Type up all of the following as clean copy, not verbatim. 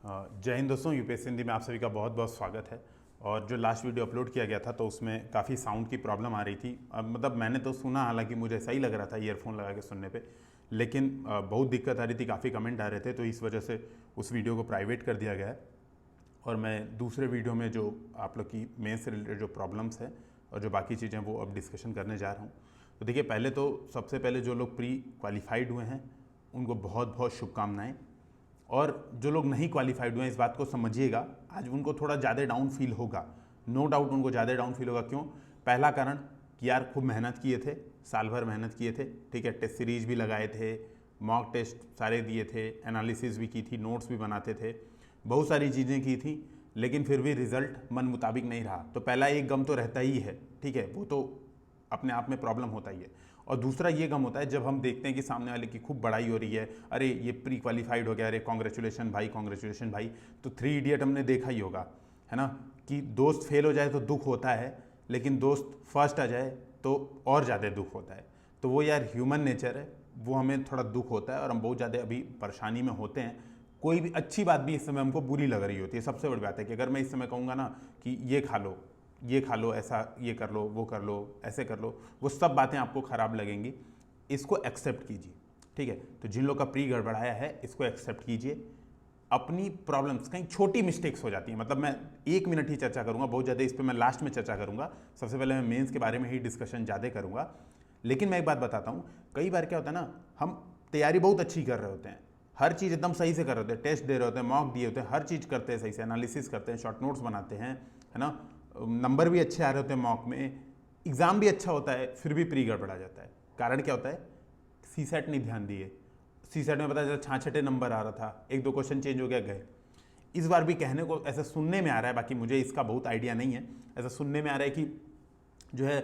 जय हिंद दोस्तों, यूपीएससी हिंदी में आप सभी का बहुत बहुत स्वागत है। और जो लास्ट वीडियो अपलोड किया गया था तो उसमें काफ़ी साउंड की प्रॉब्लम आ रही थी। मतलब मैंने तो सुना, हालांकि मुझे सही लग रहा था ईयरफोन लगा के सुनने पे, लेकिन बहुत दिक्कत आ रही थी, काफ़ी कमेंट आ रहे थे, तो इस वजह से उस वीडियो को प्राइवेट कर दिया गया है। और मैं दूसरे वीडियो में जो आप लोग की मेन से रिलेटेड जो प्रॉब्लम्स हैं और जो बाकी चीज़ें वो अब डिस्कशन करने जा रहा हूँ। तो देखिए, पहले तो सबसे पहले जो लोग प्री क्वालिफाइड हुए हैं उनको बहुत बहुत शुभकामनाएं, और जो लोग नहीं क्वालिफाइड हुए हैं इस बात को समझिएगा, आज उनको थोड़ा ज़्यादा डाउन फील होगा। नो डाउट उनको ज़्यादा डाउन फील होगा। क्यों? पहला कारण कि यार खूब मेहनत किए थे, साल भर मेहनत किए थे, ठीक है, टेस्ट सीरीज भी लगाए थे, मॉक टेस्ट सारे दिए थे, एनालिसिस भी की थी, नोट्स भी बनाते थे, बहुत सारी चीज़ें की थी, लेकिन फिर भी रिजल्ट मन मुताबिक नहीं रहा। तो पहला एक गम तो रहता ही है, ठीक है, वो तो अपने आप में प्रॉब्लम होता ही है। और दूसरा ये गम होता है जब हम देखते हैं कि सामने वाले की खूब बड़ाई हो रही है, अरे ये प्री क्वालिफाइड हो गया, अरे कॉन्ग्रेचुलेशन भाई, कॉन्ग्रेचुलेशन भाई। तो 3 इडियट हमने देखा ही होगा, है ना, कि दोस्त फेल हो जाए तो दुख होता है, लेकिन दोस्त फर्स्ट आ जाए तो और ज़्यादा दुख होता है। तो वो यार ह्यूमन नेचर है, वो हमें थोड़ा दुख होता है और हम बहुत ज़्यादा अभी परेशानी में होते हैं। कोई भी अच्छी बात भी इस समय हमको बुरी लग रही होती है। सबसे बड़ी बात है कि अगर मैं इस समय कहूँगा ना कि ये खा लो, ये खा लो, ऐसा ये कर लो, वो कर लो, ऐसे कर लो, वो सब बातें आपको ख़राब लगेंगी। इसको एक्सेप्ट कीजिए, ठीक है। तो जिन लोग का प्री गड़बड़ाया है इसको एक्सेप्ट कीजिए। अपनी प्रॉब्लम्स, कहीं छोटी मिस्टेक्स हो जाती हैं, मतलब मैं 1 मिनट ही चर्चा करूंगा, बहुत ज़्यादा इस पर मैं लास्ट में चर्चा करूंगा। सबसे पहले मैं मेंस के बारे में ही डिस्कशन ज़्यादा करूंगा। लेकिन मैं एक बात बताता हूँ, कई बार क्या होता है ना, हम तैयारी बहुत अच्छी कर रहे होते हैं, हर चीज़ एकदम सही से कर रहे होते हैं, टेस्ट दे रहे होते हैं, मॉक दिए होते हैं, हर चीज़ करते हैं सही से, एनालिसिस करते हैं, शॉर्ट नोट्स बनाते हैं, है ना, नंबर भी अच्छे आ रहे होते हैं, मॉक में एग्ज़ाम भी अच्छा होता है, फिर भी प्री गड़बड़ा जाता है। कारण क्या होता है? सीसेट नहीं ध्यान दिए। सीसेट में पता चला 66 नंबर आ रहा था, 1-2 क्वेश्चन चेंज हो गया, गए। इस बार भी कहने को ऐसा सुनने में आ रहा है, बाकी मुझे इसका बहुत आइडिया नहीं है, ऐसा सुनने में आ रहा है कि जो है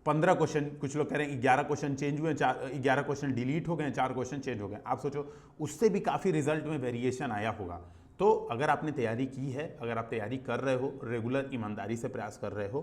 15 क्वेश्चन, कुछ लोग कह रहे हैं 11 क्वेश्चन चेंज हुए, 11 क्वेश्चन डिलीट हो गए, 4 क्वेश्चन चेंज हो गए। आप सोचो, उससे भी काफ़ी रिजल्ट में वेरिएशन आया होगा। तो अगर आपने तैयारी की है, अगर आप तैयारी कर रहे हो, रेगुलर ईमानदारी से प्रयास कर रहे हो,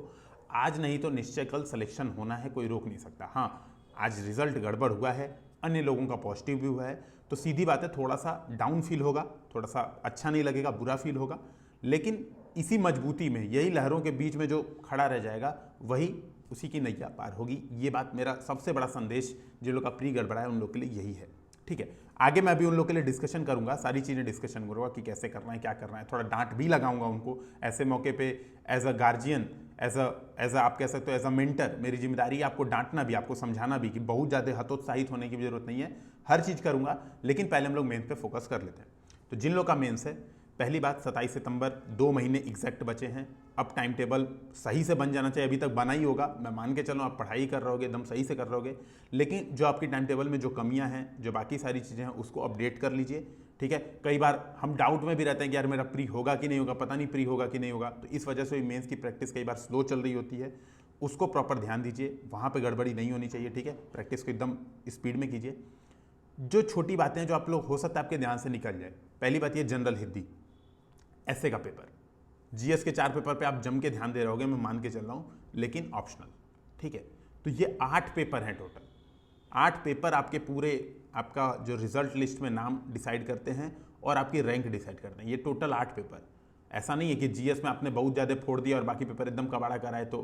आज नहीं तो निश्चय कल सिलेक्शन होना है, कोई रोक नहीं सकता। हाँ, आज रिजल्ट गड़बड़ हुआ है, अन्य लोगों का पॉजिटिव भी हुआ है, तो सीधी बात है थोड़ा सा डाउन फील होगा, थोड़ा सा अच्छा नहीं लगेगा, बुरा फील होगा। लेकिन इसी मजबूती में, यही लहरों के बीच में जो खड़ा रह जाएगा वही उसी की नैया पार होगी। ये बात मेरा सबसे बड़ा संदेश जिन लोग का प्री गड़बड़ा है उन लोग के लिए यही है, ठीक है। आगे मैं अभी उन लोग के लिए डिस्कशन करूंगा, सारी चीज़ें डिस्कशन करूंगा कि कैसे करना है, क्या करना है, थोड़ा डांट भी लगाऊंगा उनको ऐसे मौके पे। As a guardian, as a आप कह सकते हो एज अ मेंटर, मेरी जिम्मेदारी है आपको डांटना भी, आपको समझाना भी, कि बहुत ज़्यादा हतोत्साहित होने की जरूरत नहीं है, हर चीज़ करूंगा। लेकिन पहले हम लोग मेंस पे फोकस कर लेते हैं। तो जिन लोग का मेंस है, पहली बात 27 सितंबर, 2 महीने एग्जैक्ट बचे हैं। अब टाइम टेबल सही से बन जाना चाहिए, अभी तक बना ही होगा, मैं मान के चलूँ आप पढ़ाई कर रहोगे, एकदम सही से कर रहोगे। लेकिन जो आपकी टाइम टेबल में जो कमियां हैं, जो बाकी सारी चीज़ें हैं, उसको अपडेट कर लीजिए, ठीक है। कई बार हम डाउट में भी रहते हैं कि यार मेरा प्री होगा कि नहीं होगा, पता नहीं प्री होगा कि नहीं होगा, तो इस वजह से मेंस की प्रैक्टिस कई बार स्लो चल रही होती है। उसको प्रॉपर ध्यान दीजिए, वहाँ पर गड़बड़ी नहीं होनी चाहिए, ठीक है। प्रैक्टिस को एकदम स्पीड में कीजिए। जो छोटी बातें हैं जो आप लोग हो सकता है आपके ध्यान से निकल जाए, पहली बात ये जनरल हिंदी ऐसे का पेपर, जीएस के 4 पेपर पे आप जम के ध्यान दे रहोगे, मैं मान के चल रहा हूँ, लेकिन ऑप्शनल, ठीक है। तो ये 8 पेपर हैं टोटल, 8 पेपर आपके पूरे, आपका जो रिजल्ट लिस्ट में नाम डिसाइड करते हैं और आपकी रैंक डिसाइड करते हैं। ये टोटल 8 पेपर। ऐसा नहीं है कि जीएस में आपने बहुत ज़्यादा फोड़ दिया और बाकी पेपर एकदम कबाड़ा कराए तो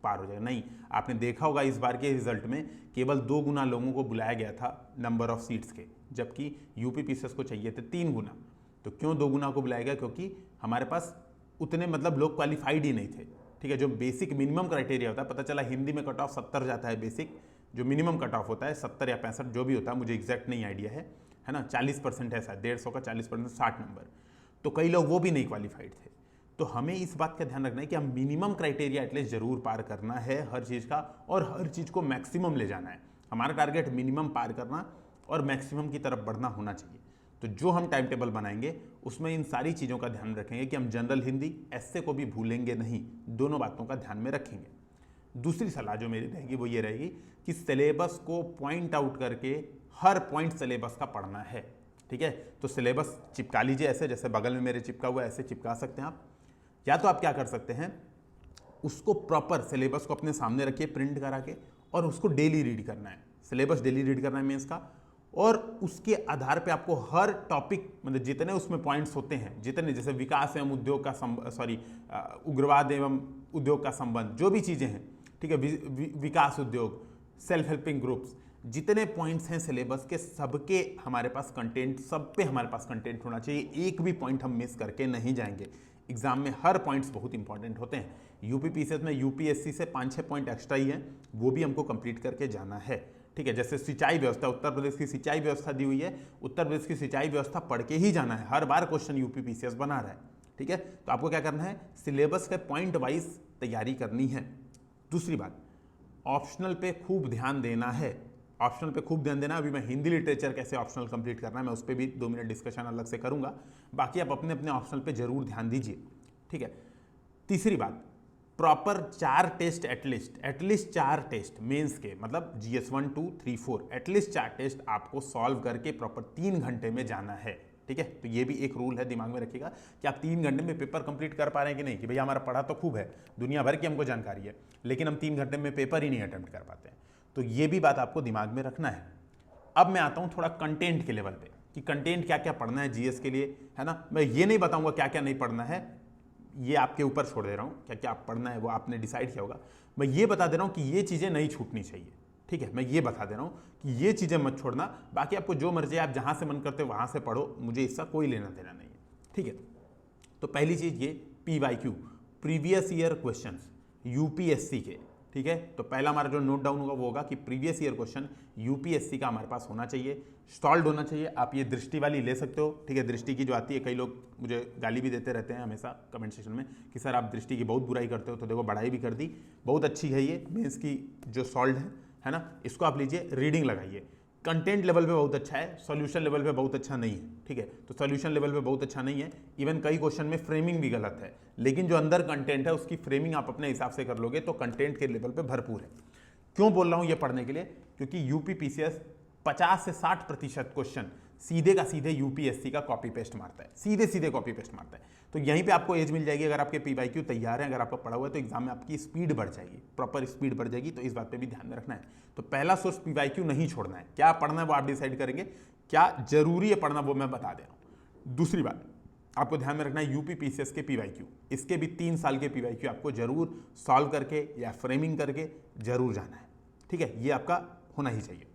पार हो जाएगा, नहीं। आपने देखा होगा इस बार के रिजल्ट में केवल 2 गुना लोगों को बुलाया गया था नंबर ऑफ सीट्स के, जबकि यूपी पीसीएस को चाहिए थे 3 गुना। तो क्यों 2 गुना को बुलाया गया? क्योंकि हमारे पास उतने मतलब लोग क्वालिफाइड ही नहीं थे, ठीक है। जो बेसिक मिनिमम क्राइटेरिया होता है, पता चला हिंदी में कट ऑफ 70 जाता है, बेसिक जो मिनिमम कट ऑफ होता है 70 या 65 जो भी होता है, मुझे एग्जैक्ट नहीं आइडिया है ना, 40% है शायद, 150 का 40%, 60 नंबर। तो कई लोग वो भी नहीं क्वालिफाइड थे। तो हमें इस बात का ध्यान रखना है कि हम मिनिमम क्राइटेरिया एटलीस्ट जरूर पार करना है हर चीज़ का, और हर चीज़ को मैक्सिमम ले जाना है। हमारा टारगेट मिनिमम पार करना और मैक्सिमम की तरफ बढ़ना होना चाहिए। तो जो हम टाइम टेबल बनाएंगे उसमें इन सारी चीज़ों का ध्यान रखेंगे कि हम जनरल हिंदी, ऐसे को भी भूलेंगे नहीं, दोनों बातों का ध्यान में रखेंगे। दूसरी सलाह जो मेरी रहेगी वो ये रहेगी कि सिलेबस को पॉइंट आउट करके हर पॉइंट सिलेबस का पढ़ना है, ठीक है। तो सिलेबस चिपका लीजिए ऐसे, जैसे बगल में मेरे चिपका हुआ है, ऐसे चिपका सकते हैं आप। या तो आप क्या कर सकते हैं, उसको प्रॉपर सिलेबस को अपने सामने रखिए प्रिंट करा के, और उसको डेली रीड करना है। सिलेबस डेली रीड करना है मेंस का, और उसके आधार पे आपको हर टॉपिक मतलब जितने उसमें पॉइंट्स होते हैं, जितने जैसे विकास एवं उद्योग का उग्रवाद एवं उद्योग का संबंध, जो भी चीज़ें हैं, ठीक है, विकास उद्योग, सेल्फ हेल्पिंग ग्रुप्स, जितने पॉइंट्स हैं सिलेबस के, सबके हमारे पास कंटेंट, सब पे हमारे पास कंटेंट होना चाहिए। एक भी पॉइंट हम मिस करके नहीं जाएंगे। एग्जाम में हर पॉइंट्स बहुत इंपॉर्टेंट होते हैं। यूपीपीसीएस में यूपीएससी से 5-6 पॉइंट एक्स्ट्रा ही हैं, वो भी हमको कंप्लीट करके जाना है, ठीक है। जैसे सिंचाई व्यवस्था, उत्तर प्रदेश की सिंचाई व्यवस्था दी हुई है, उत्तर प्रदेश की सिंचाई व्यवस्था पढ़ के ही जाना है। हर बार क्वेश्चन यूपीपीसीएस बना रहा है, ठीक है। तो आपको क्या करना है, सिलेबस के पॉइंट वाइज तैयारी करनी है। दूसरी बात, ऑप्शनल पे खूब ध्यान देना है। ऑप्शनल पे खूब ध्यान देना। अभी मैं हिंदी लिटरेचर कैसे ऑप्शनल कंप्लीट करना है, मैं उस पर भी 2 मिनट डिस्कशन अलग से करूंगा। बाकी आप अपने अपने ऑप्शनल पे जरूर ध्यान दीजिए, ठीक है। तीसरी बात, proper 4 test at least 4 test mains के, मतलब GS 1, 2, 3, 4 एटलीस्ट 4 टेस्ट आपको सॉल्व करके प्रॉपर 3 घंटे में जाना है, ठीक है। तो ये भी एक रूल है, दिमाग में रखिएगा कि आप 3 घंटे में पेपर कंप्लीट कर पा रहे हैं कि नहीं, कि भैया हमारा पढ़ा तो खूब है, दुनिया भर की हमको जानकारी है, लेकिन हम 3 घंटे में पेपर ही नहीं अटेम्प्ट कर पाते हैं। तो ये भी बात आपको दिमाग में रखना है। अब मैं आता हूँ थोड़ा कंटेंट के लेवल पे, कि कंटेंट क्या क्या पढ़ना है जीएस के लिए, है ना। मैं ये नहीं बताऊंगा क्या क्या नहीं पढ़ना है, ये आपके ऊपर छोड़ दे रहा हूँ। क्या क्या आप पढ़ना है वो आपने डिसाइड किया होगा। मैं ये बता दे रहा हूँ कि ये चीज़ें नहीं छूटनी चाहिए, ठीक है। मैं ये बता दे रहा हूँ कि ये चीज़ें मत छोड़ना, बाकी आपको जो मर्जी आप जहाँ से मन करते वहाँ से पढ़ो, मुझे इसका कोई लेना देना नहीं है, ठीक है। तो पहली चीज़ ये PYQ, previous year question UPSC के, ठीक है। तो पहला हमारा जो नोट डाउन होगा वो होगा कि प्रीवियस ईयर क्वेश्चन यूपीएससी का हमारे पास होना चाहिए, सॉल्व्ड होना चाहिए। आप ये दृष्टि वाली ले सकते हो, ठीक है। दृष्टि की जो आती है, कई लोग मुझे गाली भी देते रहते हैं हमेशा कमेंट सेक्शन में कि सर आप दृष्टि की बहुत बुराई करते हो, तो देखो बढ़ाई भी कर दी, बहुत अच्छी है ये मेंस की जो सॉल्व्ड है ना। इसको आप लीजिए, रीडिंग लगाइए। कंटेंट लेवल पे बहुत अच्छा है, सॉल्यूशन लेवल पे बहुत अच्छा नहीं है, ठीक है। तो सॉल्यूशन लेवल पे बहुत अच्छा नहीं है, इवन कई क्वेश्चन में फ्रेमिंग भी गलत है, लेकिन जो अंदर कंटेंट है उसकी फ्रेमिंग आप अपने हिसाब से कर लोगे तो कंटेंट के लेवल पे भरपूर है। क्यों बोल रहा हूँ ये पढ़ने के लिए, क्योंकि यूपीपीसीएस 50 से 60% क्वेश्चन सीधे का सीधे यूपीएससी का कॉपी पेस्ट मारता है, सीधे सीधे कॉपी पेस्ट मारता है। तो यहीं पे आपको एज मिल जाएगी। अगर आपके PYQ तैयार है, अगर आपका पढ़ा हुआ है, तो एग्जाम में आपकी स्पीड बढ़ जाएगी, प्रॉपर स्पीड बढ़ जाएगी। तो इस बात पे भी ध्यान में रखना है। तो पहला सोर्स PYQ नहीं छोड़ना है। क्या पढ़ना है वो आप डिसाइड करेंगे, क्या जरूरी है पढ़ना वो मैं बता दे रहा हूँ। दूसरी बात आपको ध्यान में रखना है, यूपीपीसीएस के PYQ, इसके भी 3 साल के PYQ आपको जरूर सॉल्व करके या फ्रेमिंग करके जरूर जाना है, ठीक है। ये आपका होना ही चाहिए।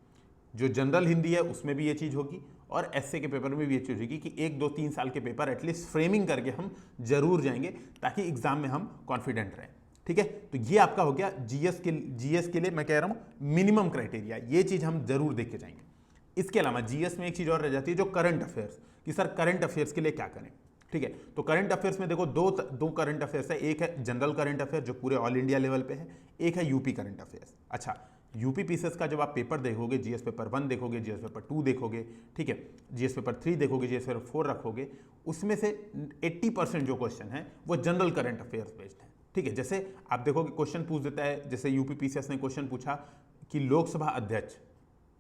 जो जनरल हिंदी है उसमें भी ये चीज़ होगी, और एसए के पेपर में भी ये चीज़ होगी कि 1, 2, 3 साल के पेपर एटलीस्ट फ्रेमिंग करके हम जरूर जाएंगे, ताकि एग्जाम में हम कॉन्फिडेंट रहें, ठीक है। तो ये आपका हो गया जीएस के लिए मैं कह रहा हूँ मिनिमम क्राइटेरिया, ये चीज़ हम जरूर देख के जाएंगे। इसके अलावा जीएस में एक चीज़ और रह जाती है, जो करंट अफेयर्स, कि सर करंट अफेयर्स के लिए क्या करें, ठीक है। तो करंट अफेयर्स में देखो दो करंट अफेयर्स है। एक है जनरल करंट अफेयर जो पूरे ऑल इंडिया लेवल पे है, एक है यूपी करंट अफेयर्स। अच्छा, यूपीपीसीएस का जब आप पेपर देखोगे, जीएस पेपर 1 देखोगे, जीएस पेपर 2 देखोगे, ठीक है, जीएस पेपर 3 देखोगे, जीएस पेपर 4 रखोगे, उसमें से 80% जो क्वेश्चन है वो जनरल करंट अफेयर्स बेस्ड है, ठीक है। जैसे आप देखोगे क्वेश्चन पूछ देता है, जैसे यूपीपीसीएस ने क्वेश्चन पूछा कि लोकसभा अध्यक्ष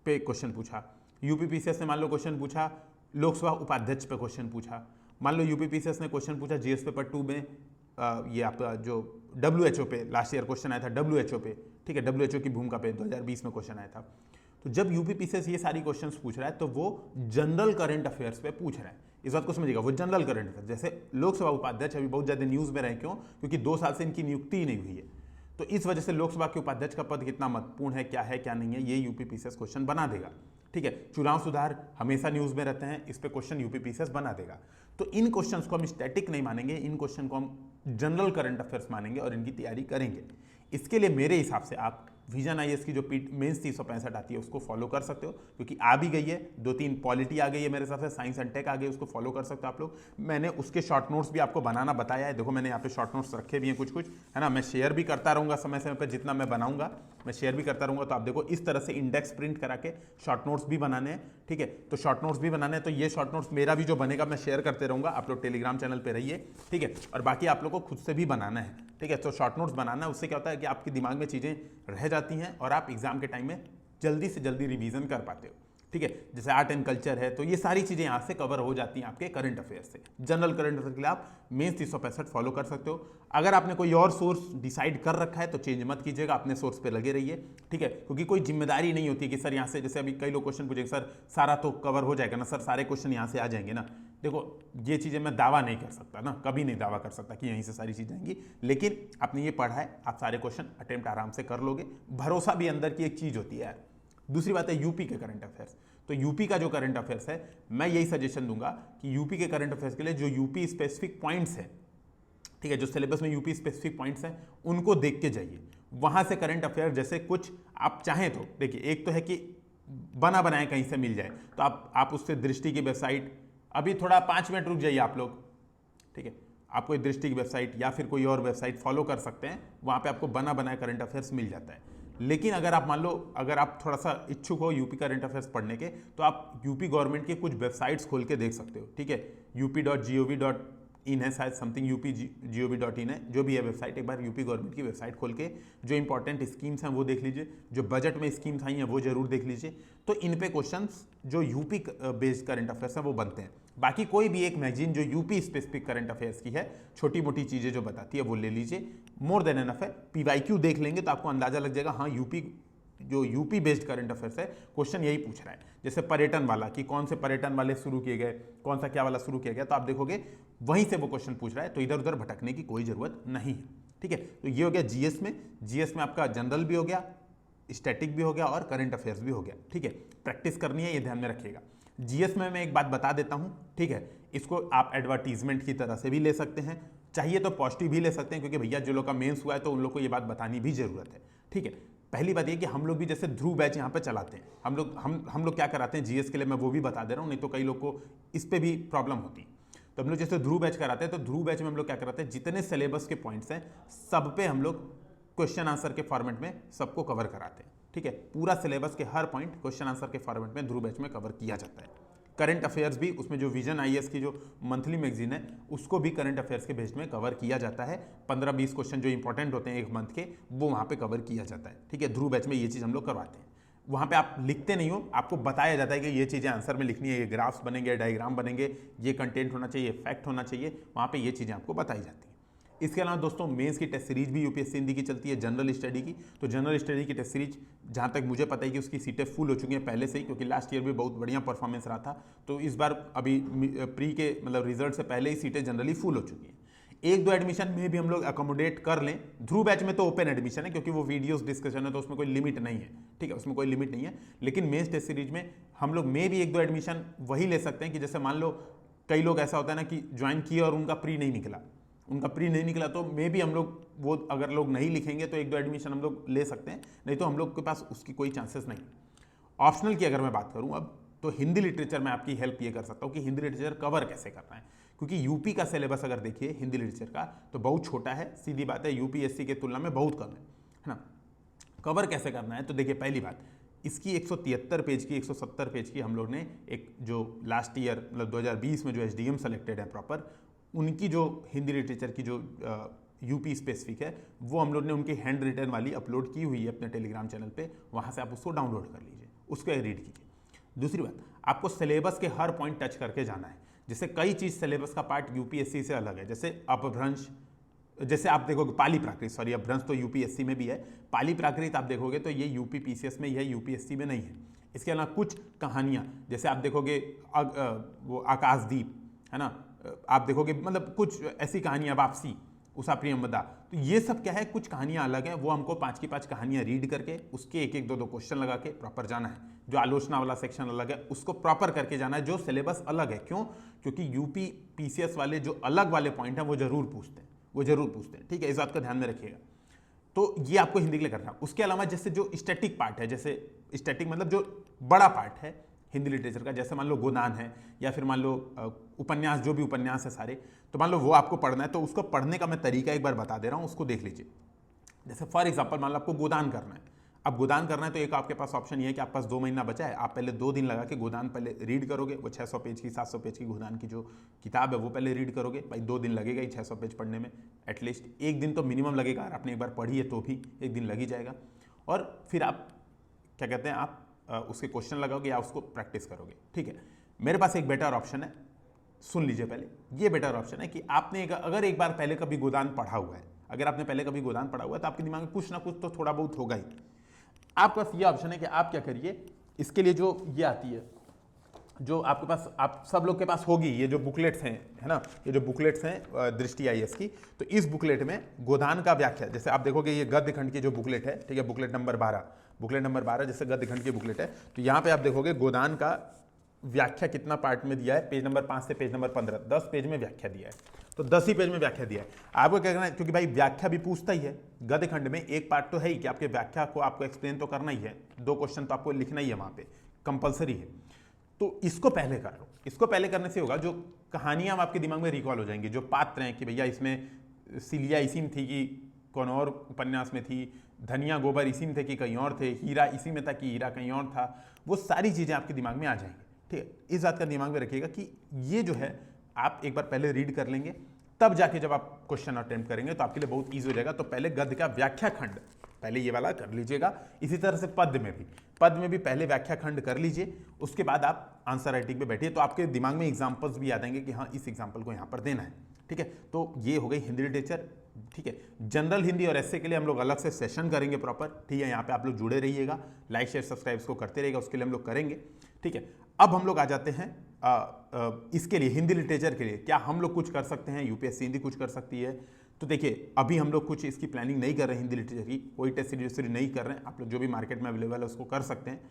पे क्वेश्चन पूछा, यूपीपीसीएस ने मान लो क्वेश्चन पूछा लोकसभा उपाध्यक्ष पे क्वेश्चन पूछा, मान लो यूपीपीसीएस ने क्वेश्चन पूछा जीएस पेपर 2 में ये आपका जो WHO पे लास्ट ईयर क्वेश्चन आया था, WHO पे, ठीक है, WHO की भूमिका पे 2020 में क्वेश्चन आया था। तो जब यूपीपीसीएस ये सारी क्वेश्चंस पूछ रहा है तो वो जनरल करंट अफेयर्स पे पूछ रहा है। इस बात को समझिएगा, वो जनरल करंट अफेयर। जैसे लोकसभा उपाध्यक्ष अभी बहुत ज़्यादा न्यूज़ में रहे, क्यों? क्योंकि 2 साल से इनकी नियुक्ति ही नहीं हुई है। तो इस वजह से लोकसभा के उपाध्यक्ष का पद कितना महत्वपूर्ण है क्या नहीं है, ये यूपीपीसीएस क्वेश्चन बना देगा, ठीक है। चुनाव सुधार हमेशा न्यूज़ में रहते हैं, इस पे क्वेश्चन यूपीपीसीएस बना देगा। तो इन क्वेश्चंस को हम स्टैटिक नहीं मानेंगे, इन क्वेश्चन को हम जनरल करंट अफेयर्स मानेंगे और इनकी तैयारी करेंगे। इसके लिए मेरे हिसाब से आप विजन आईएएस की जो मेंस 365 आती है उसको फॉलो कर सकते हो, क्योंकि आ भी गई है, 2-3 पॉलिटी आ गई है मेरे हिसाब से, साइंस एंड टेक आ गई, उसको फॉलो कर सकते हो आप लोग। मैंने उसके शॉर्ट नोट्स भी आपको बनाना बताया है, देखो मैंने यहाँ पे शॉर्ट नोट्स रखे भी हैं कुछ है ना। मैं शेयर भी करता रहूँगा समय समय पर, जितना मैं बनाऊंगा मैं शेयर भी करता रहूँगा। तो आप देखो इस तरह से इंडेक्स प्रिंट करा के शॉर्ट नोट्स भी बनाने हैं, ठीक है। तो शॉर्ट नोट्स भी बनाने हैं, तो ये शॉर्ट नोट्स मेरा भी जो बनेगा मैं शेयर करते रहूँगा, आप लोग टेलीग्राम चैनल पर रहिए, ठीक है। और बाकी आप लोग को खुद से भी बनाना है, ठीक है। तो शॉर्ट नोट्स बनाना है, उससे क्या होता है कि आपके दिमाग में चीज़ें रह जाती हैं और आप एग्जाम के टाइम में जल्दी से जल्दी रिवीजन कर पाते हो। ठीक है, जैसे आर्ट एंड कल्चर है, तो ये सारी चीज़ें यहाँ से कवर हो जाती हैं आपके करंट अफेयर से। जनरल करंट अफेयर के लिए आप मेंस 365 फॉलो कर सकते हो। अगर आपने कोई और सोर्स डिसाइड कर रखा है तो चेंज मत कीजिएगा, अपने सोर्स पे लगे रहिए, ठीक है, क्योंकि कोई जिम्मेदारी नहीं होती कि सर यहाँ से, जैसे अभी कई लोग क्वेश्चन पूछेंगे सर सारा तो कवर हो जाएगा ना, सर सारे क्वेश्चन यहाँ से आ जाएंगे ना। देखो ये चीज़ें मैं दावा नहीं कर सकता ना, कभी नहीं दावा कर सकता कि यहीं से सारी चीज़ें आएंगी, लेकिन आपने ये पढ़ा है, आप सारे क्वेश्चन अटेम्प्ट आराम से कर लोगे। भरोसा भी अंदर की एक चीज़ होती है यार। दूसरी बात है यूपी के करंट अफेयर्स। तो यूपी का जो करंट अफेयर्स है, मैं यही सजेशन दूंगा कि यूपी के करंट अफेयर्स के लिए जो यूपी स्पेसिफिक पॉइंट्स है, ठीक है, जो सिलेबस में यूपी स्पेसिफिक पॉइंट्स हैं उनको देख के जाइए। वहां से करंट अफेयर जैसे कुछ आप चाहें तो देखिए, एक तो है कि बना बनाए कहीं से मिल जाए, तो आप उससे दृष्टि की वेबसाइट, अभी थोड़ा 5 मिनट रुक जाइए आप लोग, ठीक है, आप कोई दृष्टि की वेबसाइट या फिर कोई और वेबसाइट फॉलो कर सकते हैं, वहाँ पे आपको बना बनाए करंट अफेयर्स मिल जाता है। लेकिन अगर आप मान लो, अगर आप थोड़ा सा इच्छुक हो यूपी करंट अफेयर्स पढ़ने के, तो आप यूपी गवर्नमेंट के कुछ वेबसाइट्स खोल के देख सकते हो, ठीक है, up.gov.in है शायद, समथिंग up.gov.in है, जो भी है वेबसाइट, एक बार यूपी गवर्नमेंट की वेबसाइट खोल के जो इंपॉर्टेंट स्कीम्स हैं वो देख लीजिए, जो बजट में स्कीम्स आई हैं वो जरूर देख लीजिए। तो इन पे क्वेश्चंस जो यूपी बेस्ड करंट अफेयर्स हैं वो बनते हैं। बाकी कोई भी एक मैगजीन जो यूपी स्पेसिफिक करंट अफेयर्स की है, छोटी मोटी चीज़ें जो बताती है वो ले लीजिए, मोर देन एनफ है। पीवाईक्यू देख लेंगे तो आपको अंदाजा लग जाएगा, हाँ यूपी बेस्ड करंट अफेयर्स है, क्वेश्चन यही पूछ रहा है। जैसे पर्यटन वाला, कि कौन से पर्यटन वाले शुरू किए गए, कौन सा क्या वाला शुरू किया गया, तो आप देखोगे वहीं से वो क्वेश्चन पूछ रहा है, तो इधर उधर भटकने की कोई जरूरत नहीं है, ठीक है। तो ये हो गया जीएस में आपका जनरल भी हो गया, स्टैटिक भी हो गया और करंट अफेयर्स भी हो गया, ठीक है। प्रैक्टिस करनी है, ये ध्यान में रखिएगा। जीएस में मैं एक बात बता देता हूं, ठीक है, इसको आप एडवर्टीजमेंट की तरह से भी ले सकते हैं, चाहिए तो पॉजिटिव भी ले सकते हैं, क्योंकि भैया जो लोग का मेंस हुआ है तो उन लोग को ये बात बतानी भी जरूरत है, ठीक है। पहली बात ये कि हम लोग भी जैसे ध्रुव बैच यहाँ पे चलाते हैं, हम लोग क्या कराते हैं जीएस के लिए, मैं वो भी बता दे रहा हूँ, नहीं तो कई लोग को इस पर भी प्रॉब्लम होती है। तो हम लोग जैसे ध्रुव बैच कराते हैं, तो ध्रुव बैच में हम लोग क्या कराते हैं, जितने सिलेबस के पॉइंट्स हैं सब पे हम लोग क्वेश्चन आंसर के फॉर्मेट में सबको कवर कराते हैं, ठीक है। पूरा सिलेबस के हर पॉइंट क्वेश्चन आंसर के फॉर्मेट में ध्रुव बैच में कवर किया जाता है। करंट अफेयर्स भी उसमें जो विजन आईएएस की जो मंथली मैगजीन है उसको भी करंट अफेयर्स के बेस में कवर किया जाता है। 15-20 क्वेश्चन जो इंपॉर्टेंट होते हैं एक मंथ के, वो वहाँ पे कवर किया जाता है, ठीक है। ध्रुव बैच में ये चीज़ हम लोग करवाते हैं। वहाँ पे आप लिखते नहीं हो, आपको बताया जाता है कि ये चीज़ें आंसर में लिखनी है, ये ग्राफ्स बनेंगे, डायग्राम बनेंगे, ये कंटेंट होना चाहिए, फैक्ट होना चाहिए, वहाँ पर ये चीज़ें आपको बताई जाती हैं। इसके अलावा दोस्तों मेंस की टेस्ट सीरीज भी यूपीएससी हिंदी की चलती है, जनरल स्टडी की। तो जनरल स्टडी की टेस्ट सीरीज जहाँ तक मुझे पता है कि उसकी सीटें फुल हो चुकी हैं पहले से ही, क्योंकि लास्ट ईयर भी बहुत बढ़िया परफॉर्मेंस रहा था। तो इस बार अभी प्री के मतलब रिजल्ट से पहले ही सीटें जनरली फुल हो चुकी हैं। 1-2 एडमिशन में भी हम लोग अकोमोडेट कर लें। ध्रुव बैच में तो ओपन एडमिशन है, क्योंकि वो वीडियोस डिस्कशन है, तो उसमें कोई लिमिट नहीं है, ठीक है, उसमें कोई लिमिट नहीं है। लेकिन मेंस टेस्ट सीरीज में हम लोग में भी 1-2 एडमिशन वही ले सकते हैं कि जैसे मान लो कई लोग ऐसा होता है ना कि ज्वाइन किए और उनका प्री नहीं निकला, तो मे भी हम लोग वो अगर लोग नहीं लिखेंगे तो 1-2 एडमिशन हम लोग ले सकते हैं, नहीं तो हम लोग के पास उसकी कोई चांसेस नहीं। ऑप्शनल की अगर मैं बात करूं अब, तो हिंदी लिटरेचर में आपकी हेल्प ये कर सकता हूं कि हिंदी लिटरेचर कवर कैसे करना है, क्योंकि यूपी का सिलेबस अगर देखिए हिंदी लिटरेचर का तो बहुत छोटा है, सीधी बात है, यूपीएससी के तुलना में बहुत कम है ना। कवर कैसे करना है, तो देखिए पहली बात, इसकी 173 पेज की 170 पेज की हम लोग ने एक जो लास्ट ईयर मतलब 2020 में जो एसडीएम सेलेक्टेड है प्रॉपर, उनकी जो हिंदी लिटरेचर की जो यूपी स्पेसिफिक है वो हम लोग ने उनकी हैंड रिटन वाली अपलोड की हुई है अपने टेलीग्राम चैनल पे, वहाँ से आप उसको डाउनलोड कर लीजिए, उसको रीड कीजिए। दूसरी बात, आपको सिलेबस के हर पॉइंट टच करके जाना है। जैसे कई चीज़ सिलेबस का पार्ट यूपीएससी से अलग है, जैसे अपभ्रंश, जैसे आप देखोगे पाली प्राकृत, सॉरी अपभ्रंश तो यूपीएससी में भी है, पाली प्राकृत आप देखोगे तो ये यूपी पीसीएस में, यह यूपीएससी में नहीं है। इसके अलावा कुछ कहानियाँ, जैसे आप देखोगे वो आकाशदीप है ना, आप देखोगे मतलब कुछ ऐसी कहानियाँ, वापसी, उषा प्रियंवदा, तो ये सब क्या है, कुछ कहानियाँ अलग हैं, वो हमको 5 की 5 कहानियाँ रीड करके उसके 1-1, 2-2 क्वेश्चन लगा के प्रॉपर जाना है। जो आलोचना वाला सेक्शन अलग है उसको प्रॉपर करके जाना है, जो सिलेबस अलग है। क्यों? क्योंकि यूपी पीसीएस वाले जो अलग वाले पॉइंट हैं वो जरूर पूछते हैं, ठीक है, इस बात का ध्यान में रखिएगा। तो ये आपको हिंदी के लिए करना है। उसके अलावा जैसे जो स्टैटिक पार्ट है, जैसे स्टैटिक मतलब जो बड़ा पार्ट है हिंदी लिटरेचर का, जैसे मान लो गोदान है या फिर मान लो उपन्यास, जो भी उपन्यास है सारे, तो मान लो वो आपको पढ़ना है, तो उसको पढ़ने का मैं तरीका एक बार बता दे रहा हूँ, उसको देख लीजिए। जैसे फॉर एग्जांपल मान लो आपको गोदान करना है, अब गोदान करना है तो एक आपके पास ऑप्शन ये है कि आपके पास 2 महीना बचा है, आप पहले 2 दिन लगा के गोदान पहले रीड करोगे। वो 600 पेज की 700 पेज की गोदान की जो किताब है वो पहले रीड करोगे। भाई 2 दिन लगेगा ही 600 पेज पढ़ने में, एटलीस्ट 1 दिन तो मिनिमम लगेगा, अगर आपने एक बार पढ़ी है तो भी 1 दिन लग ही जाएगा। और फिर आप क्या कहते हैं, आप उसके क्वेश्चन लगाओगे या उसको प्रैक्टिस करोगे। ठीक है, मेरे पास एक बेटर ऑप्शन है, सुन लीजिए पहले। ये बेटर ऑप्शन है कि आपने अगर एक बार पहले कभी गोदान पढ़ा हुआ है, अगर आपने पहले कभी गोदान पढ़ा हुआ है तो आपके दिमाग में कुछ ना कुछ तो थोड़ा बहुत होगा ही। आपके पास ये ऑप्शन है कि आप क्या करिए, इसके लिए जो ये आती है, जो आपके पास, आप सब लोग के पास होगी, ये जो बुकलेट्स हैं, है ना, ये जो बुकलेट्स हैं दृष्टि आईएएस की, तो इस बुकलेट में गोदान का व्याख्या, जैसे आप देखोगे ये गद्य खंड की जो बुकलेट है, ठीक है, बुकलेट नंबर 12 जैसे गद्य खंड की बुकलेट है, तो यहाँ पे आप देखोगे गोदान का व्याख्या कितना पार्ट में दिया है, पेज नंबर 5 से पेज नंबर 15, 10 पेज में व्याख्या दिया है। तो 10 ही पेज में व्याख्या दिया है। आपको क्या करना है, क्योंकि भाई व्याख्या भी पूछता ही है गद्य खंड में, एक पार्ट तो है ही कि आपके व्याख्या को आपको एक्सप्लेन तो करना ही है, 2 क्वेश्चन तो आपको लिखना ही है वहां पे, कंपलसरी है। तो इसको पहले कर लो। इसको पहले करने से होगा, जो कहानियां आपके दिमाग में रिकॉल हो जाएंगी, जो पात्र हैं कि भैया इसमें सिलिया इसी में थी कि कौन और उपन्यास में थी, धनिया गोबर इसी में थे कि कहीं और थे, हीरा इसी में था कि हीरा कहीं और था, वो सारी चीजें आपके दिमाग में आ जाएंगी। ठीक है, इस बात का दिमाग में रखिएगा कि ये जो है आप एक बार पहले रीड कर लेंगे, तब जाके जब आप क्वेश्चन अटेम्प्ट करेंगे तो आपके लिए बहुत ईजी हो जाएगा। तो पहले गद्य का व्याख्या खंड पहले ये वाला कर लीजिएगा। इसी तरह से पद्य में भी पहले व्याख्या खंड कर लीजिए, उसके बाद आप आंसर राइटिंग पे बैठिए, तो आपके दिमाग में एग्जांपल्स भी आ जाएंगे कि हाँ इस एग्जांपल को यहाँ पर देना है। ठीक है, तो ये हो गई हिंदी लिटरेचर। ठीक है, जनरल हिंदी और एस्से के लिए हम लोग अलग से सेशन करेंगे प्रॉपर। ठीक है, यहाँ पे आप लोग जुड़े रहिएगा, लाइक शेयर सब्सक्राइब को करते रहिएगा, उसके लिए हम लोग करेंगे। ठीक है, अब हम लोग आ जाते हैं इसके लिए, हिंदी लिटरेचर के लिए क्या हम लोग कुछ कर सकते हैं, यूपीएससी हिंदी कुछ कर सकती है। तो देखिए अभी हम लोग कुछ इसकी प्लानिंग नहीं कर रहे हैं, हिंदी लिटरेचर की कोई टेस्ट सीरीज नहीं कर रहे हैं। आप लोग जो भी मार्केट में अवेलेबल है उसको कर सकते हैं।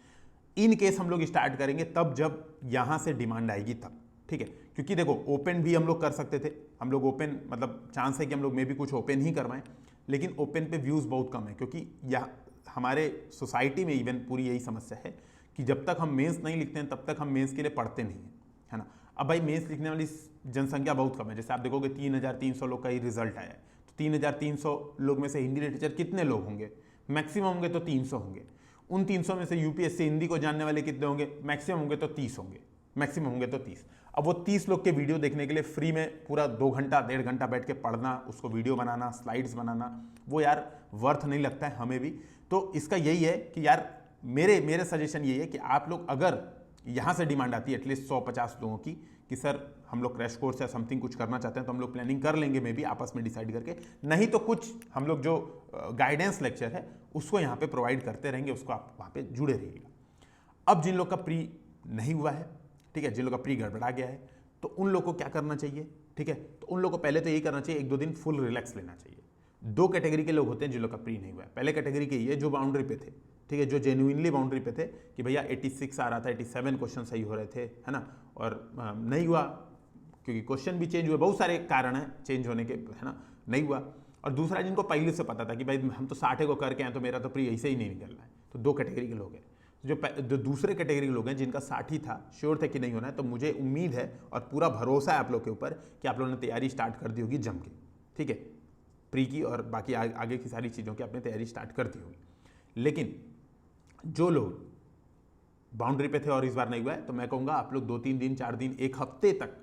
इन केस हम लोग स्टार्ट करेंगे तब जब यहाँ से डिमांड आएगी तब। ठीक है, क्योंकि देखो ओपन भी हम लोग कर सकते थे, हम लोग ओपन मतलब चांस है कि हम लोग मे भी कुछ ओपन ही करवाएं, लेकिन ओपन पे व्यूज़ बहुत कम है, क्योंकि यह हमारे सोसाइटी में इवन पूरी यही समस्या है कि जब तक हम मेंस नहीं लिखते हैं तब तक हम मेंस के लिए पढ़ते नहीं हैं, है ना। अब भाई मेंस लिखने वाली जनसंख्या बहुत कम है, जैसे आप देखोगे 3300 लोग का ही रिजल्ट आया है, तो 3300 लोग में से हिंदी लिटरेचर कितने लोग होंगे, मैक्सिमम होंगे तो 300 होंगे। उन 300 में से यूपीएससी हिंदी को जानने वाले कितने होंगे, मैक्सिमम होंगे तो 30 होंगे, मैक्सिमम होंगे तो 30। अब वो 30 लोग के वीडियो देखने के लिए फ्री में पूरा 2 घंटा 1.5 घंटा बैठ के पढ़ना, उसको वीडियो बनाना, स्लाइड्स बनाना, वो यार वर्थ नहीं लगता है हमें भी। तो इसका यही है कि यार मेरे सजेशन यही है कि आप लोग अगर यहाँ से डिमांड आती है एटलीस्ट 150 लोगों की कि सर हम लोग क्रैश कोर्स या समथिंग कुछ करना चाहते हैं, तो हम लोग प्लानिंग कर लेंगे मे भी आपस में डिसाइड करके, नहीं तो कुछ हम लोग जो गाइडेंस लेक्चर है उसको यहाँ पे प्रोवाइड करते रहेंगे, उसको आप वहाँ पे जुड़े रहिएगा। अब जिन लोग का प्री नहीं हुआ है, ठीक है, जिन लोग का प्री गड़बड़ा गया है, तो उन लोग को क्या करना चाहिए। ठीक है, तो उन लोग को पहले तो यही करना चाहिए, 1-2 दिन फुल रिलैक्स लेना चाहिए। 2 कैटेगरी के लोग होते हैं जिन लोग का प्री नहीं हुआ है। पहले कैटेगरी के ये जो बाउंड्री पे थे, ठीक है, जो जेन्युइनली बाउंड्री पे थे कि भैया 86 आ रहा था, 87 क्वेश्चन सही हो रहे थे, है ना, और नहीं हुआ क्योंकि क्वेश्चन भी चेंज हुए, बहुत सारे कारण हैं चेंज होने के, है ना, नहीं हुआ। और दूसरा जिनको पहले से पता था कि भाई हम तो 60 को करके आए तो मेरा तो प्री ऐसे ही नहीं निकल रहा है, तो 2 कैटेगरी के लोग हैं। जो दूसरे कैटेगरी के लोग हैं जिनका 60 ही था, श्योर थे कि नहीं होना है, तो मुझे उम्मीद है और पूरा भरोसा है आप लोग के ऊपर कि आप लोगों ने तैयारी स्टार्ट कर दी होगी जम के। ठीक है, प्री की और बाकी आगे की सारी चीज़ों की आपने तैयारी स्टार्ट कर दी होगी। लेकिन जो लोग बाउंड्री पे थे और इस बार नहीं हुआ है, तो मैं कहूँगा आप लोग 2-3 दिन 4 दिन 1 हफ्ते तक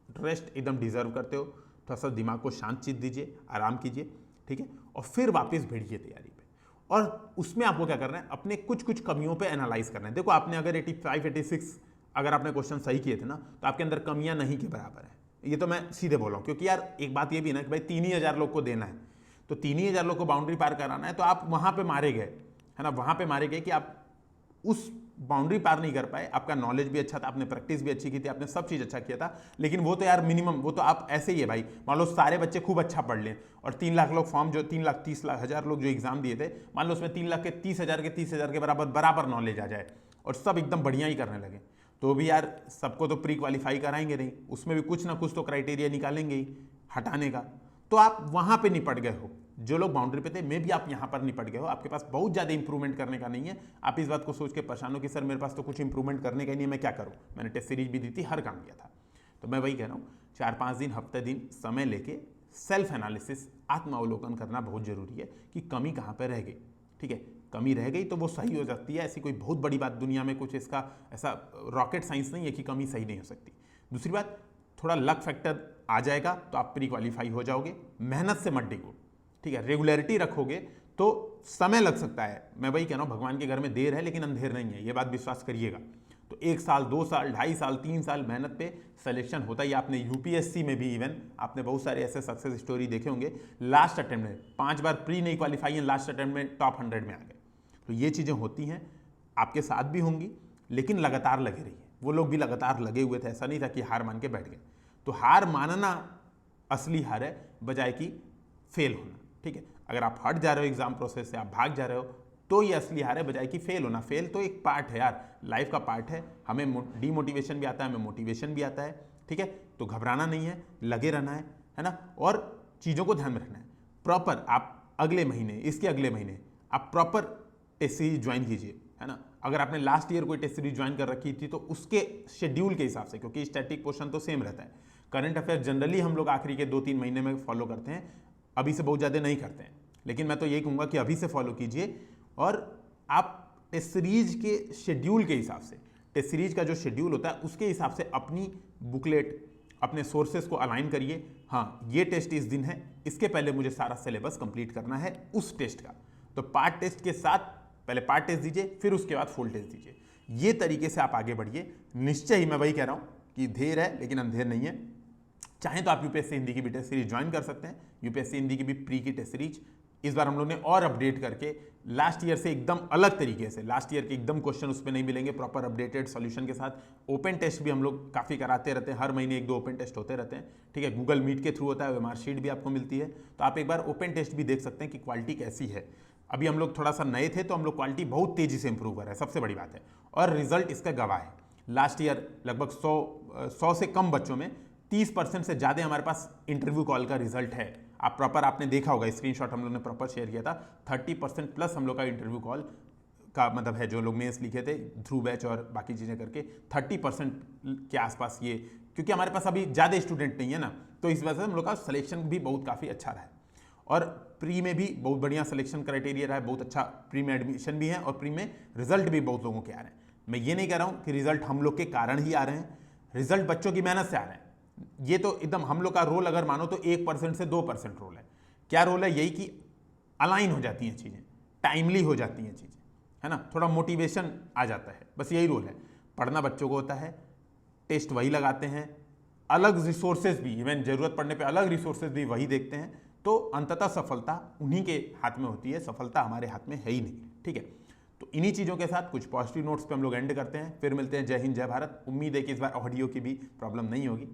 रेस्ट एकदम डिजर्व करते हो। थोड़ा सा दिमाग को शांत चीज दीजिए, आराम कीजिए, ठीक है, और फिर वापस भिड़िए तैयारी पे। और उसमें आपको क्या करना है, अपने कुछ कुछ कमियों पे एनालाइज करना है। देखो आपने अगर 85-86 अगर आपने क्वेश्चन सही किए थे ना, तो आपके अंदर कमियां नहीं के बराबर है। ये तो मैं सीधे बोल रहा हूँ, क्योंकि यार एक बात ये भी ना कि भाई 3,000 लोग को देना है, तो 3,000 लोग को बाउंड्री पार कराना है, तो आप वहां पे मारे गए, है ना, वहां पे मारे गए कि आप उस बाउंड्री पार नहीं कर पाए। आपका नॉलेज भी अच्छा था, आपने प्रैक्टिस भी अच्छी की थी, आपने सब चीज़ अच्छा किया था, लेकिन वो तो यार मिनिमम, वो तो आप ऐसे ही है भाई। मान लो सारे बच्चे खूब अच्छा पढ़ लें और 3 लाख लोग फॉर्म, जो 3,30,000 लोग जो एग्जाम दिए थे, मान लो उसमें 3,30,000 के बराबर नॉलेज आ जाए और सब एकदम बढ़िया ही करने लगे, तो भी यार सबको तो प्री क्वालिफाई कराएंगे नहीं, उसमें भी कुछ ना कुछ तो क्राइटेरिया निकालेंगे ही हटाने का। तो आप वहां पे निपट गए हो, जो लोग बाउंड्री पे थे, मे भी आप यहां पर निपट गए हो। आपके पास बहुत ज्यादा इंप्रूवमेंट करने का नहीं है। आप इस बात को सोच के परेशान हो कि सर मेरे पास तो कुछ इंप्रूवमेंट करने का नहीं है, मैं क्या करूं, मैंने टेस्ट सीरीज भी दी थी, हर काम किया था। तो मैं वही कह रहा हूं, 4-5 दिन, हफ्ते दिन समय लेके सेल्फ एनालिसिस, आत्मावलोकन करना बहुत जरूरी है कि कमी कहां पर रह गई। ठीक है, कमी रह गई तो वो सही हो सकती है, ऐसी कोई बहुत बड़ी बात दुनिया में कुछ इसका ऐसा रॉकेट साइंस नहीं है कि कमी सही नहीं हो सकती। दूसरी बात, थोड़ा लक फैक्टर आ जाएगा तो आप प्री क्वालिफाई हो जाओगे। मेहनत से मत डिगो, ठीक है, रेगुलरिटी रखोगे तो समय लग सकता है। मैं वही कह रहा हूँ, भगवान के घर में देर है लेकिन अंधेर नहीं है, ये बात विश्वास करिएगा। तो 1 साल 2 साल 2.5 साल 3 साल मेहनत पे सिलेक्शन होता ही। आपने यूपीएससी में भी इवन आपने बहुत सारे ऐसे सक्सेस स्टोरी देखे होंगे, लास्ट अटेम्प्ट में 5 बार प्री नहीं क्वालिफाई है, लास्ट अटेम्प्ट में टॉप 100 में आ गए। तो ये चीज़ें होती हैं, आपके साथ भी होंगी, लेकिन लगातार लगे रहिए। वो लोग भी लगातार लगे हुए थे, ऐसा नहीं था कि हार मान के बैठ गए। तो हार मानना असली हार है, बजाय कि फेल होना। ठीक है, अगर आप हट जा रहे हो एग्जाम प्रोसेस से, आप भाग जा रहे हो, तो ये असली हार है, बजाय कि फेल होना। फेल तो एक पार्ट है यार, लाइफ का पार्ट है। हमें डीमोटिवेशन भी आता है, हमें मोटिवेशन भी आता है। ठीक है, तो घबराना नहीं है, लगे रहना है ना, और चीज़ों को ध्यान में रखना है। प्रॉपर आप अगले महीने, इसके अगले महीने आप प्रॉपर टेस्ट सीरीज ज्वाइन कीजिए, है ना। अगर आपने लास्ट ईयर कोई टेस्ट सीरीज ज्वाइन कर रखी थी तो उसके शेड्यूल के हिसाब से, क्योंकि स्टैटिक पोर्शन तो सेम रहता है। करंट अफेयर जनरली हम लोग आखिरी के 2-3 महीने में फॉलो करते हैं, अभी से बहुत ज़्यादा नहीं करते हैं, लेकिन मैं तो यही कहूँगा कि अभी से फॉलो कीजिए। और आप टेस्ट सीरीज के शेड्यूल के हिसाब से, टेस्ट सीरीज का जो शेड्यूल होता है उसके हिसाब से अपनी बुकलेट, अपने सोर्सेज को अलाइन करिए। हाँ, ये टेस्ट इस दिन है, इसके पहले मुझे सारा सिलेबस कंप्लीट करना है उस टेस्ट का। तो पार्ट टेस्ट के साथ पहले पार्ट टेस्ट दीजिए, फिर उसके बाद फुल टेस्ट दीजिए। ये तरीके से आप आगे बढ़िए। निश्चय ही मैं वही कह रहा हूँ कि देर है लेकिन अंधेर नहीं है। चाहे तो आप यूपीएससी हिंदी की भी टेस्ट सीरीज ज्वाइन कर सकते हैं। यूपीएससी हिंदी की भी प्री की टेस्ट सीरीज इस बार हम लोग ने और अपडेट करके लास्ट ईयर से एकदम अलग तरीके से, लास्ट ईयर के एकदम क्वेश्चन उसमें नहीं मिलेंगे, प्रॉपर अपडेटेड सॉल्यूशन के साथ। ओपन टेस्ट भी हम लोग काफ़ी कराते रहते हैं, हर महीने 1-2 ओपन टेस्ट होते रहते हैं। ठीक है, गूगल मीट के थ्रू होता है, ओएमआर शीट भी आपको मिलती है, तो आप एक बार ओपन टेस्ट भी देख सकते हैं कि क्वालिटी कैसी है। अभी हम लोग थोड़ा सा नए थे तो हम लोग क्वालिटी बहुत तेज़ी से इंप्रूव कर रहे हैं, सबसे बड़ी बात है। और रिजल्ट इसका गवाह है। लास्ट ईयर लगभग 100 से कम बच्चों में 30% से ज़्यादा हमारे पास इंटरव्यू कॉल का रिजल्ट है। आप प्रॉपर आपने देखा होगा, स्क्रीनशॉट हम लोग ने प्रॉपर शेयर किया था। 30% प्लस हम लोग का इंटरव्यू कॉल का मतलब है, जो लोग मेंस लिखे थे थ्रू बैच और बाकी चीज़ें करके 30% के आसपास ये, क्योंकि हमारे पास अभी ज़्यादा स्टूडेंट नहीं है ना, तो इस वजह से हम लोग का सिलेक्शन भी बहुत काफ़ी अच्छा रहा है। और प्री में भी बहुत बढ़िया सिलेक्शन क्राइटेरिया रहा है, बहुत अच्छा प्री में एडमिशन भी है, और प्री में रिजल्ट भी बहुत लोगों के आ रहे हैं। मैं ये नहीं कह रहा हूँ कि रिजल्ट हम लोग के कारण ही आ रहे हैं, रिजल्ट बच्चों की मेहनत से आ रहे हैं। ये तो एकदम हम लोग का रोल अगर मानो तो 1% से 2% रोल है। क्या रोल है? यही कि अलाइन हो जाती हैं चीज़ें, टाइमली हो जाती हैं चीज़ें, है ना, थोड़ा मोटिवेशन आ जाता है, बस यही रोल है। पढ़ना बच्चों को होता है, टेस्ट वही लगाते हैं, अलग रिसोर्सेज भी, इवन ज़रूरत पड़ने पे अलग रिसोर्सेज भी वही देखते हैं, तो अंततः सफलता उन्हीं के हाथ में होती है, सफलता हमारे हाथ में है ही नहीं। ठीक है, तो इन्हीं चीज़ों के साथ कुछ पॉजिटिव नोट्स पे हम लोग एंड करते हैं, फिर मिलते हैं। जय हिंद, जय भारत। उम्मीद है कि इस बार ऑडियो की भी प्रॉब्लम नहीं होगी।